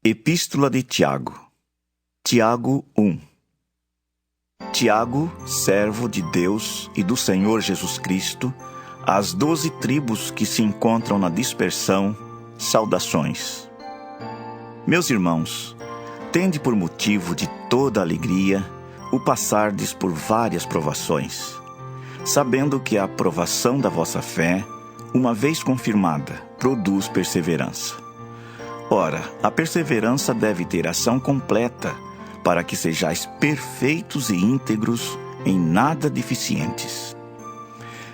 Epístola de Tiago. Tiago 1. Tiago, servo de Deus e do Senhor Jesus Cristo, às 12 tribos que se encontram na dispersão, saudações. Meus irmãos, tende por motivo de toda alegria o passardes por várias provações, sabendo que a aprovação da vossa fé, uma vez confirmada, produz perseverança. Ora, a perseverança deve ter ação completa, para que sejais perfeitos e íntegros, em nada deficientes.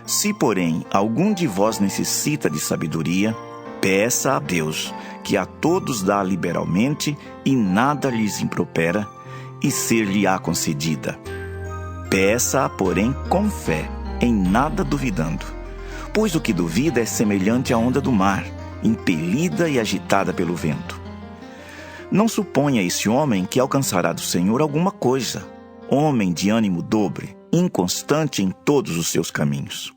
Se, porém, algum de vós necessita de sabedoria, peça a Deus, que a todos dá liberalmente e nada lhes impropera, e ser-lhe-á concedida. Peça-a, porém, com fé, em nada duvidando. Pois o que duvida é semelhante à onda do mar, impelida e agitada pelo vento. Não suponha esse homem que alcançará do Senhor alguma coisa, homem de ânimo dobre, inconstante em todos os seus caminhos.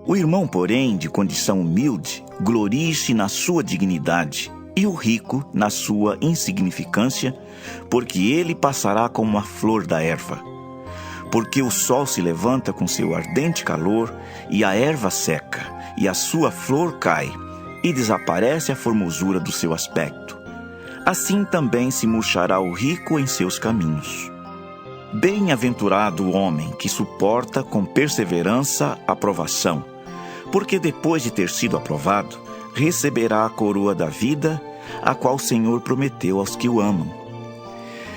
O irmão, porém, de condição humilde, glorie-se na sua dignidade, e o rico na sua insignificância, porque ele passará como a flor da erva. Porque o sol se levanta com seu ardente calor, e a erva seca, e a sua flor cai, e desaparece a formosura do seu aspecto. Assim também se murchará o rico em seus caminhos. Bem-aventurado o homem que suporta com perseverança a provação, porque depois de ter sido aprovado, receberá a coroa da vida, a qual o Senhor prometeu aos que o amam.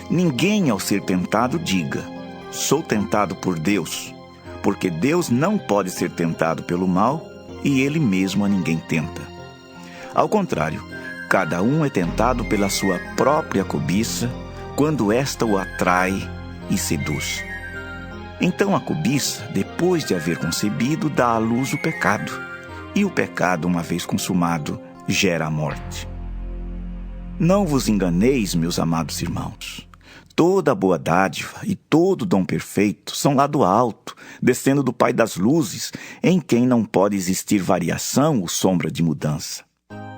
Ninguém, ao ser tentado, diga: sou tentado por Deus, porque Deus não pode ser tentado pelo mal, e Ele mesmo a ninguém tenta. Ao contrário, cada um é tentado pela sua própria cobiça, quando esta o atrai e seduz. Então a cobiça, depois de haver concebido, dá à luz o pecado, e o pecado, uma vez consumado, gera a morte. Não vos enganeis, meus amados irmãos. Toda boa dádiva e todo dom perfeito são lá do alto, descendo do Pai das luzes, em quem não pode existir variação ou sombra de mudança.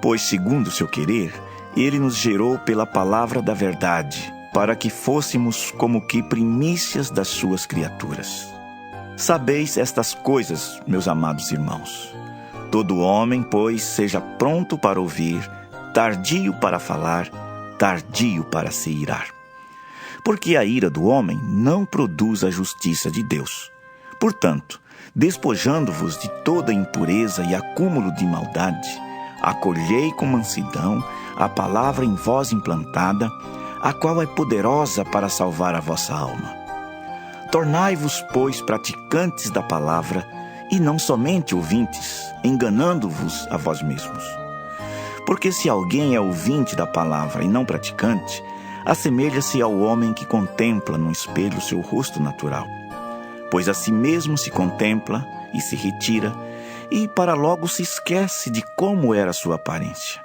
Pois, segundo o seu querer, Ele nos gerou pela palavra da verdade, para que fôssemos como que primícias das suas criaturas. Sabeis estas coisas, meus amados irmãos. Todo homem, pois, seja pronto para ouvir, tardio para falar, tardio para se irar. Porque a ira do homem não produz a justiça de Deus. Portanto, despojando-vos de toda impureza e acúmulo de maldade, acolhei com mansidão a palavra em vós implantada, a qual é poderosa para salvar a vossa alma. Tornai-vos, pois, praticantes da palavra, e não somente ouvintes, enganando-vos a vós mesmos. Porque se alguém é ouvinte da palavra e não praticante, assemelha-se ao homem que contempla no espelho seu rosto natural. Pois a si mesmo se contempla e se retira, e para logo se esquece de como era sua aparência.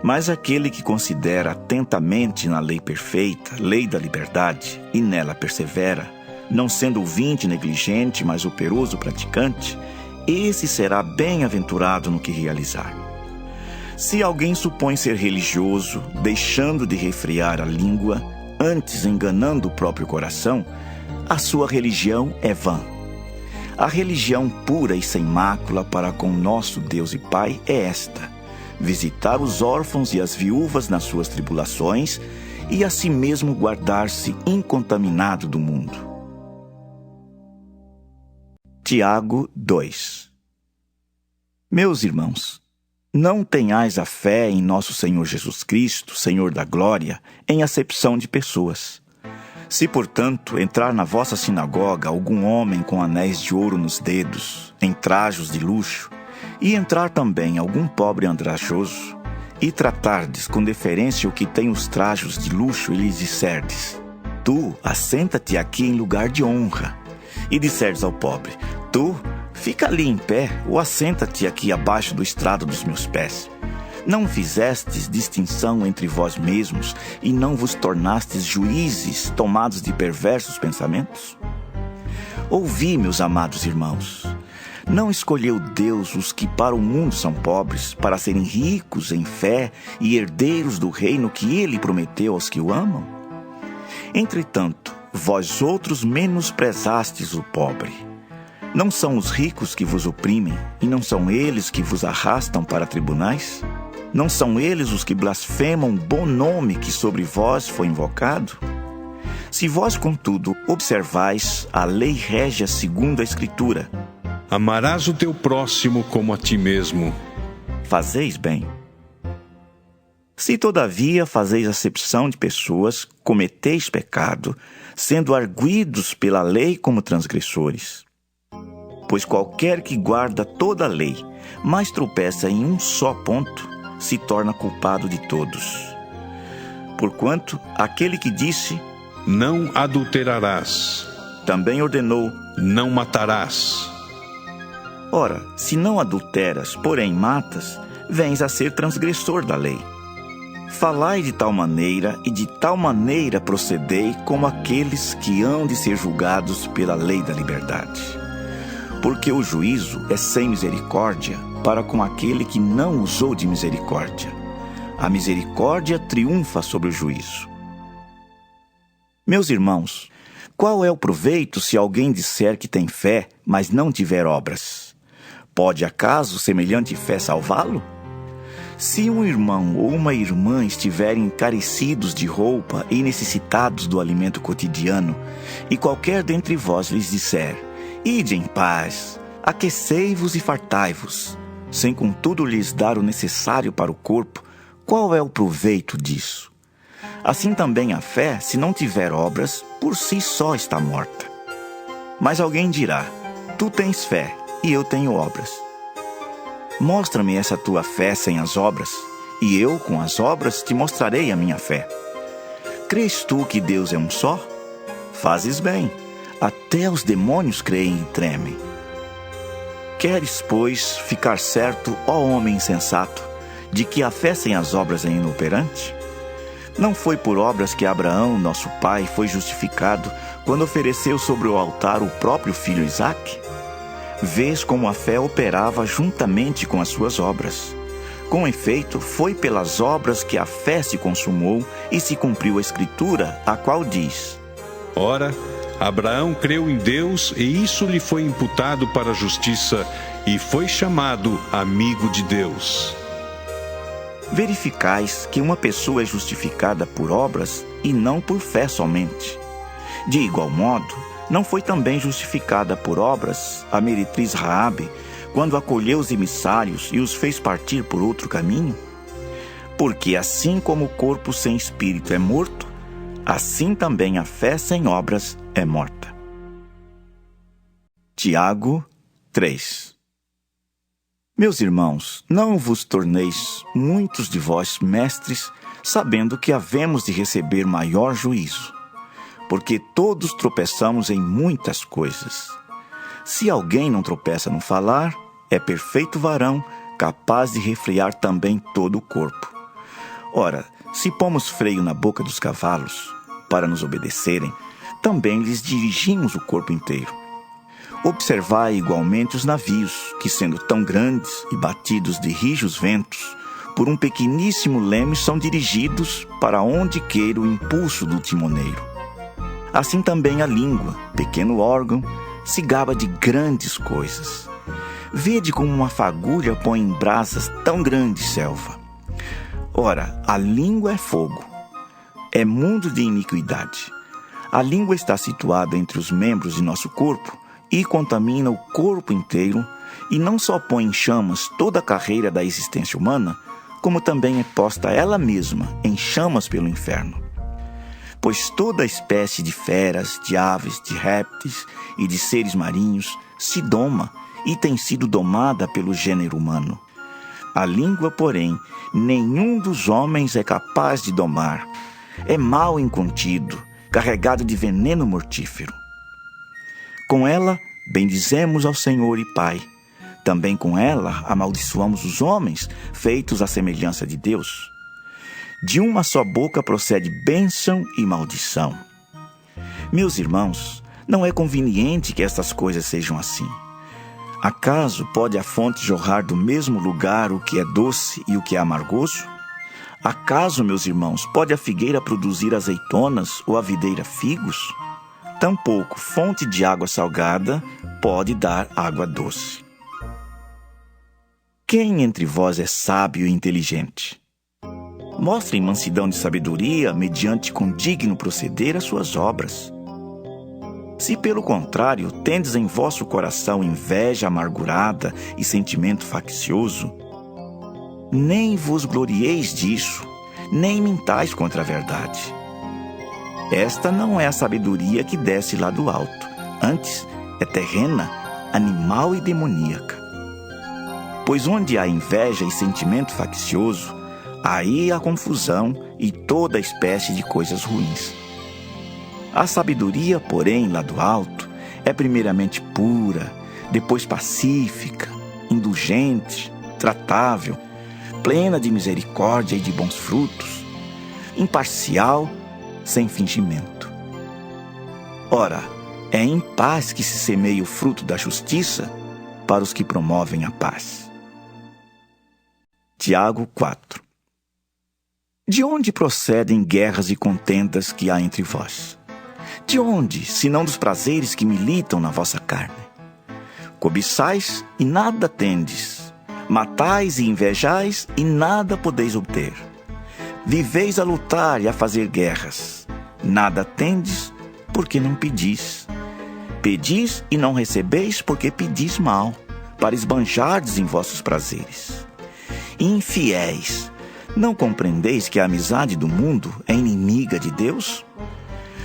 Mas aquele que considera atentamente na lei perfeita, lei da liberdade, e nela persevera, não sendo ouvinte negligente, mas operoso praticante, esse será bem-aventurado no que realizar. Se alguém supõe ser religioso, deixando de refrear a língua, antes enganando o próprio coração, a sua religião é vã. A religião pura e sem mácula para com nosso Deus e Pai é esta: visitar os órfãos e as viúvas nas suas tribulações e a si mesmo guardar-se incontaminado do mundo. Tiago 2. Meus irmãos, não tenhais a fé em nosso Senhor Jesus Cristo, Senhor da glória, em acepção de pessoas. Se, portanto, entrar na vossa sinagoga algum homem com anéis de ouro nos dedos, em trajos de luxo, e entrar também algum pobre andrajoso, e tratardes com deferência o que tem os trajos de luxo, e lhes disserdes: tu, assenta-te aqui em lugar de honra. E disserdes ao pobre: tu, fica ali em pé, ou assenta-te aqui abaixo do estrado dos meus pés. Não fizestes distinção entre vós mesmos, e não vos tornastes juízes tomados de perversos pensamentos? Ouvi, meus amados irmãos. Não escolheu Deus os que para o mundo são pobres, para serem ricos em fé e herdeiros do reino que ele prometeu aos que o amam? Entretanto, vós outros menosprezastes o pobre. Não são os ricos que vos oprimem, e não são eles que vos arrastam para tribunais? Não são eles os que blasfemam o bom nome que sobre vós foi invocado? Se vós, contudo, observais a lei régia segundo a Escritura, amarás o teu próximo como a ti mesmo, fazeis bem. Se, todavia, fazeis acepção de pessoas, cometeis pecado, sendo arguidos pela lei como transgressores. Pois qualquer que guarda toda a lei, mas tropeça em um só ponto, se torna culpado de todos. Porquanto, aquele que disse, não adulterarás, também ordenou, não matarás. Ora, se não adulteras, porém matas, vens a ser transgressor da lei. Falai de tal maneira e de tal maneira procedei como aqueles que hão de ser julgados pela lei da liberdade. Porque o juízo é sem misericórdia para com aquele que não usou de misericórdia. A misericórdia triunfa sobre o juízo. Meus irmãos, qual é o proveito se alguém disser que tem fé, mas não tiver obras? Pode acaso semelhante fé salvá-lo? Se um irmão ou uma irmã estiverem encarecidos de roupa e necessitados do alimento cotidiano, e qualquer dentre vós lhes disser, ide em paz, aquecei-vos e fartai-vos, sem contudo lhes dar o necessário para o corpo, qual é o proveito disso? Assim também a fé, se não tiver obras, por si só está morta. Mas alguém dirá, tu tens fé, e eu tenho obras. Mostra-me essa tua fé sem as obras, e eu, com as obras, te mostrarei a minha fé. Crês tu que Deus é um só? Fazes bem, até os demônios creem e tremem. Queres, pois, ficar certo, ó homem insensato, de que a fé sem as obras é inoperante? Não foi por obras que Abraão, nosso pai, foi justificado quando ofereceu sobre o altar o próprio filho Isaque? Vês como a fé operava juntamente com as suas obras. Com efeito, foi pelas obras que a fé se consumou e se cumpriu a Escritura, a qual diz, ora, Abraão creu em Deus e isso lhe foi imputado para a justiça e foi chamado amigo de Deus. Verificais que uma pessoa é justificada por obras e não por fé somente. De igual modo, não foi também justificada por obras a meretriz Raabe, quando acolheu os emissários e os fez partir por outro caminho? Porque assim como o corpo sem espírito é morto, assim também a fé sem obras é morta. Tiago 3. Meus irmãos, não vos torneis muitos de vós mestres, sabendo que havemos de receber maior juízo. Porque todos tropeçamos em muitas coisas. Se alguém não tropeça no falar, é perfeito varão, capaz de refrear também todo o corpo. Ora, se pomos freio na boca dos cavalos, para nos obedecerem, também lhes dirigimos o corpo inteiro. Observai igualmente os navios, que sendo tão grandes e batidos de rijos ventos, por um pequeníssimo leme são dirigidos para onde queira o impulso do timoneiro. Assim também a língua, pequeno órgão, se gaba de grandes coisas. Vede como uma fagulha põe em brasas tão grande selva. Ora, a língua é fogo, é mundo de iniquidade. A língua está situada entre os membros de nosso corpo e contamina o corpo inteiro, e não só põe em chamas toda a carreira da existência humana, como também é posta ela mesma em chamas pelo inferno. Pois toda espécie de feras, de aves, de répteis e de seres marinhos se doma e tem sido domada pelo gênero humano. A língua, porém, nenhum dos homens é capaz de domar. É mal incontido, carregado de veneno mortífero. Com ela, bendizemos ao Senhor e Pai. Também com ela, amaldiçoamos os homens, feitos à semelhança de Deus. De uma só boca procede bênção e maldição. Meus irmãos, não é conveniente que estas coisas sejam assim. Acaso pode a fonte jorrar do mesmo lugar o que é doce e o que é amargoso? Acaso, meus irmãos, pode a figueira produzir azeitonas ou a videira figos? Tampouco fonte de água salgada pode dar água doce. Quem entre vós é sábio e inteligente? Mostrem mansidão de sabedoria mediante com digno proceder as suas obras. Se, pelo contrário, tendes em vosso coração inveja amargurada e sentimento faccioso, nem vos glorieis disso, nem mintais contra a verdade. Esta não é a sabedoria que desce lá do alto, antes é terrena, animal e demoníaca. Pois onde há inveja e sentimento faccioso, aí há confusão e toda espécie de coisas ruins. A sabedoria, porém, lá do alto, é primeiramente pura, depois pacífica, indulgente, tratável, plena de misericórdia e de bons frutos, imparcial, sem fingimento. Ora, é em paz que se semeia o fruto da justiça para os que promovem a paz. Tiago 4. De onde procedem guerras e contendas que há entre vós? De onde, senão dos prazeres que militam na vossa carne? Cobiçais e nada tendes, matais e invejais e nada podeis obter. Viveis a lutar e a fazer guerras, nada tendes, porque não pedis. Pedis e não recebeis, porque pedis mal, para esbanjardes em vossos prazeres. Infiéis, não compreendeis que a amizade do mundo é inimiga de Deus?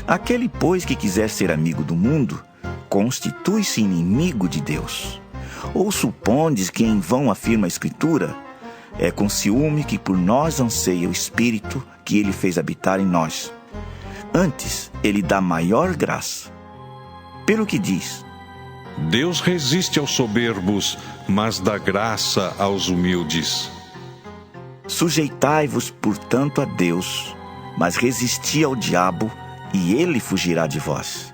Aquele, pois, que quiser ser amigo do mundo, constitui-se inimigo de Deus. Ou supondes que em vão afirma a Escritura? É com ciúme que por nós anseia o Espírito que Ele fez habitar em nós. Antes, Ele dá maior graça. Pelo que diz: Deus resiste aos soberbos, mas dá graça aos humildes. Sujeitai-vos, portanto, a Deus, mas resisti ao diabo, e ele fugirá de vós.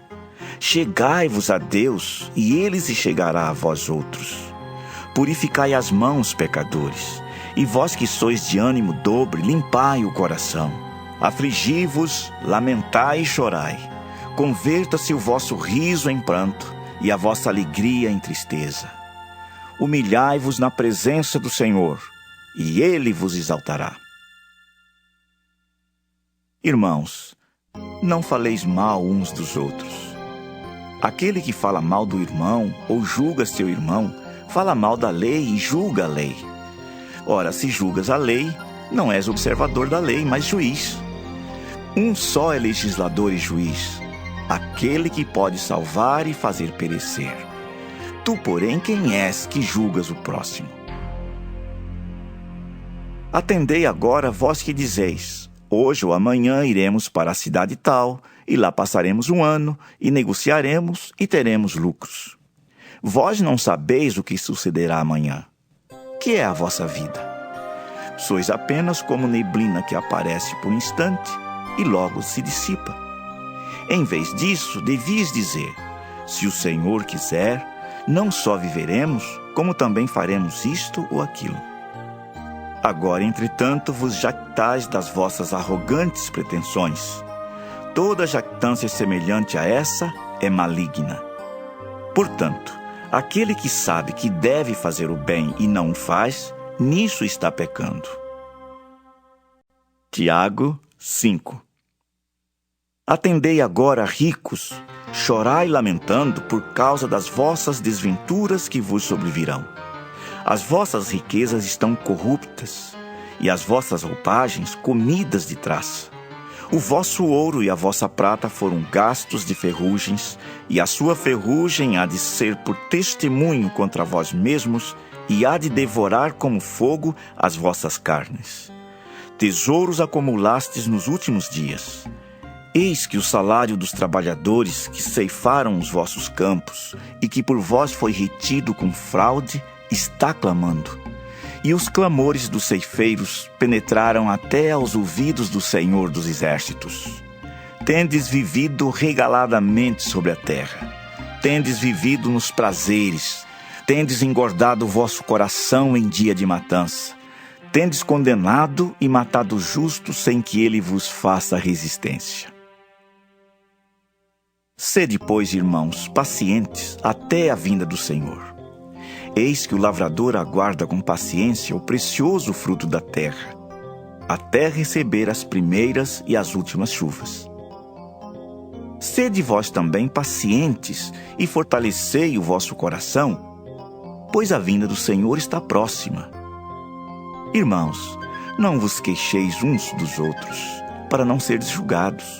Chegai-vos a Deus, e ele se chegará a vós outros. Purificai as mãos, pecadores, e vós que sois de ânimo dobre, limpai o coração. Afligi-vos, lamentai e chorai. Converta-se o vosso riso em pranto, e a vossa alegria em tristeza. Humilhai-vos na presença do Senhor, e Ele vos exaltará. Irmãos, não faleis mal uns dos outros. Aquele que fala mal do irmão ou julga seu irmão, fala mal da lei e julga a lei. Ora, se julgas a lei, não és observador da lei, mas juiz. Um só é legislador e juiz, aquele que pode salvar e fazer perecer. Tu, porém, quem és que julgas o próximo? Atendei agora vós que dizeis: hoje ou amanhã iremos para a cidade tal, e lá passaremos um ano, e negociaremos, e teremos lucros. Vós não sabeis o que sucederá amanhã. Que é a vossa vida? Sois apenas como neblina que aparece por instante, e logo se dissipa. Em vez disso, devias dizer: se o Senhor quiser, não só viveremos, como também faremos isto ou aquilo. Agora, entretanto, vos jactais das vossas arrogantes pretensões. Toda jactância semelhante a essa é maligna. Portanto, aquele que sabe que deve fazer o bem e não o faz, nisso está pecando. Tiago 5. Atendei agora, ricos, chorai lamentando por causa das vossas desventuras que vos sobrevirão. As vossas riquezas estão corruptas, e as vossas roupagens comidas de traça. O vosso ouro e a vossa prata foram gastos de ferrugens, e a sua ferrugem há de ser por testemunho contra vós mesmos, e há de devorar como fogo as vossas carnes. Tesouros acumulastes nos últimos dias. Eis que o salário dos trabalhadores que ceifaram os vossos campos, e que por vós foi retido com fraude, está clamando. E os clamores dos ceifeiros penetraram até aos ouvidos do Senhor dos Exércitos. Tendes vivido regaladamente sobre a terra. Tendes vivido nos prazeres. tendes engordado o vosso coração em dia de matança, tendes condenado e matado o justo sem que ele vos faça resistência. Sede, pois, irmãos, pacientes até a vinda do Senhor. Eis que o lavrador aguarda com paciência o precioso fruto da terra, até receber as primeiras e as últimas chuvas. Sede vós também pacientes e fortalecei o vosso coração, pois a vinda do Senhor está próxima. Irmãos, não vos queixeis uns dos outros, para não seres julgados.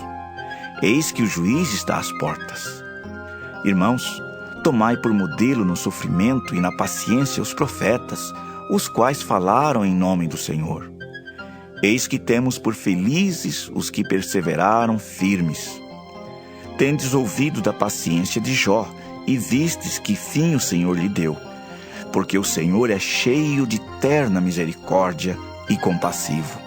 Eis que o juiz está às portas. Irmãos, tomai por modelo no sofrimento e na paciência os profetas, os quais falaram em nome do Senhor. Eis que temos por felizes os que perseveraram firmes. Tendes ouvido da paciência de Jó, e vistes que fim o Senhor lhe deu, porque o Senhor é cheio de terna misericórdia e compassivo.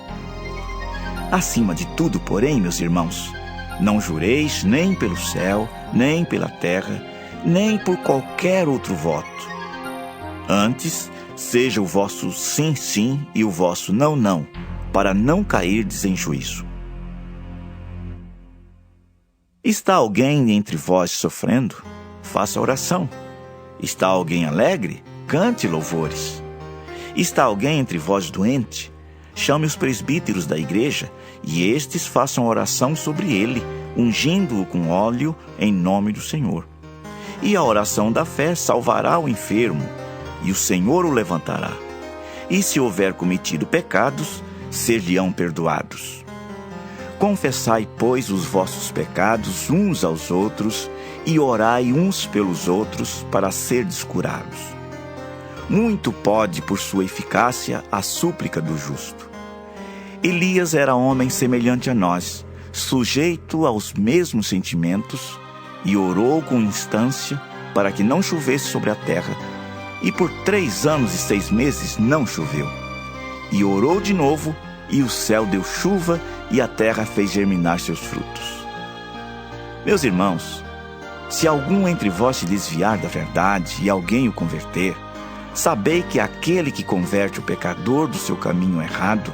Acima de tudo, porém, meus irmãos, não jureis nem pelo céu, nem pela terra, nem por qualquer outro voto. Antes, seja o vosso sim, sim e o vosso não, não, para não cairdes em juízo. Está alguém entre vós sofrendo? Faça oração. Está alguém alegre? Cante louvores. Está alguém entre vós doente? Chame os presbíteros da igreja, e estes façam oração sobre ele, ungindo-o com óleo em nome do Senhor. E a oração da fé salvará o enfermo, e o Senhor o levantará. E se houver cometido pecados, ser-lhe-ão perdoados. Confessai, pois, os vossos pecados uns aos outros, e orai uns pelos outros para serdes curados. Muito pode, por sua eficácia, a súplica do justo. Elias era homem semelhante a nós, sujeito aos mesmos sentimentos, e orou com instância para que não chovesse sobre a terra, e por 3 anos e 6 meses não choveu. E orou de novo, e o céu deu chuva, e a terra fez germinar seus frutos. Meus irmãos, se algum entre vós se desviar da verdade e alguém o converter, sabei que aquele que converte o pecador do seu caminho errado,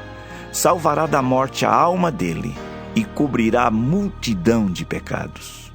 salvará da morte a alma dele e cobrirá a multidão de pecados.